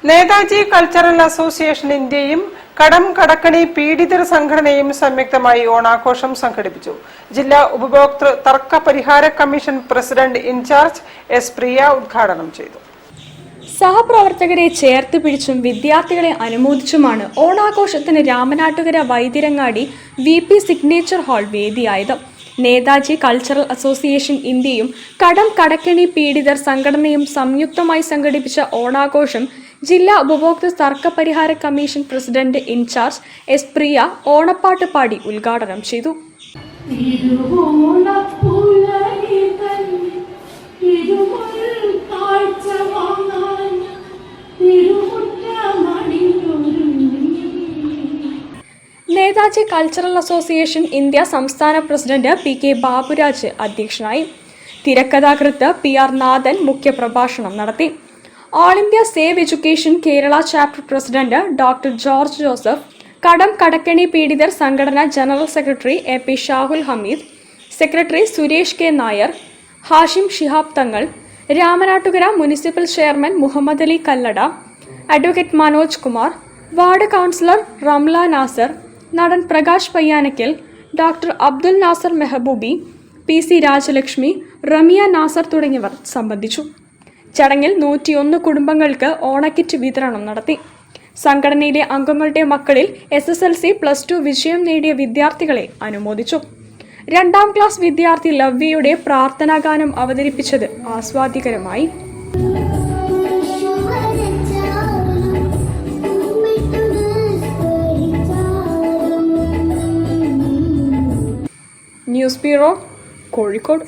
Netaji cultural association ഇന്ത്യയും കടം കടക്കണി പീഡിതർ സംഘടനയും സംയുക്തമായി ഓണാഘോഷം സംഘടിപ്പിച്ചു. ജില്ലാ ഉപഭോക്തൃ തർക്ക പരിഹാര commission president incharge S Priya ഉദ്ഘാടനം ചെയ്തു. സഹപ്രവർത്തകരെ ചേർത്ത് പിടിച്ചും വിദ്യാർത്ഥികളെ അനുമോദിച്ചുമാണ് ഓണാഘോഷത്തിന് Ramanattukara Vaidyarangadi VP signature hall വേദിയായത്. നേതാജി കൾച്ചറൽ അസോസിയേഷൻ ഇന്ത്യയും കടം കടക്കണി പീഡിതർ സംഘടനയും സംയുക്തമായി സംഘടിപ്പിച്ച ഓണാഘോഷം ജില്ലാ ഉപഭോക്തൃ തർക്ക പരിഹാര commission president incharge S Priya ഓണപ്പാട്ട് പാടി ഉദ്ഘാടനം ചെയ്തു. നേതാജി കൾച്ചറൽ അസോസിയേഷൻ ഇന്ത്യ സംസ്ഥാന പ്രസിഡന്റ് PK ബാബുരാജ് അധ്യക്ഷനായി. തിരക്കഥാകൃത്ത് PR നാഥൻ മുഖ്യപ്രഭാഷണം നടത്തി. All India save education Kerala chapter president doctor George Joseph, കടം കടക്കണി പീഡിതർ സംഘടന general secretary AP Shahul Hameed, secretary Suresh K Nair, Hashim Shihab Thangal, Ramanattukara municipal chairman Muhammad Ali Kallada, advocate Manoj Kumar, ward councillor Ramla Nasar, നടൻ പ്രകാശ് പയ്യാനക്കൽ, ഡോക്ടർ അബ്ദുൽ നാസർ മെഹബൂബി, PC രാജലക്ഷ്മി, റമിയ നാസർ തുടങ്ങിയവർ സംബന്ധിച്ചു. ചടങ്ങിൽ 101 കുടുംബങ്ങൾക്ക് ഓണക്കിറ്റ് വിതരണം നടത്തി. സംഘടനയിലെ അംഗങ്ങളുടെ മക്കളിൽ SSLC, +2 വിജയം നേടിയ വിദ്യാർത്ഥികളെ അനുമോദിച്ചു. 2ാം ക്ലാസ് വിദ്യാർത്ഥി ലവ്യയുടെ പ്രാർത്ഥനാഗാനം അവതരിപ്പിച്ചത് ആസ്വാദികരമായി. News bureau, Kozhikode.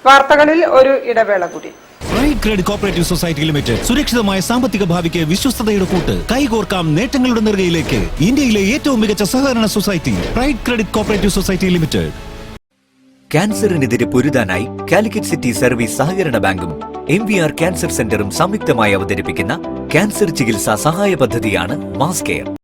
വാർത്തകളിൽ ഒരു ഇടവേള കൂടി. Pride credit cooperative society limited സുരക്ഷിതമായ സാമ്പത്തിക ഭാവിക്ക് വിശ്വസ്തയുടെ കൂട്ട്. കൈകോർക്കാം നേട്ടങ്ങളുടെ നെറുകയിലേക്ക്. ഇന്ത്യയിലെ ഏറ്റവും മികച്ച സഹകരണ society pride credit cooperative society limited. ക്യാൻസറിനെതിരെ പൊരുതാനായി കാലിക്കറ്റ് സിറ്റി സർവീസ് സഹകരണ ബാങ്കും MVR ക്യാൻസർ സെന്ററും സംയുക്തമായി അവതരിപ്പിക്കുന്ന ക്യാൻസർ ചികിത്സാ സഹായ പദ്ധതിയാണ് മാസ് കെയർ.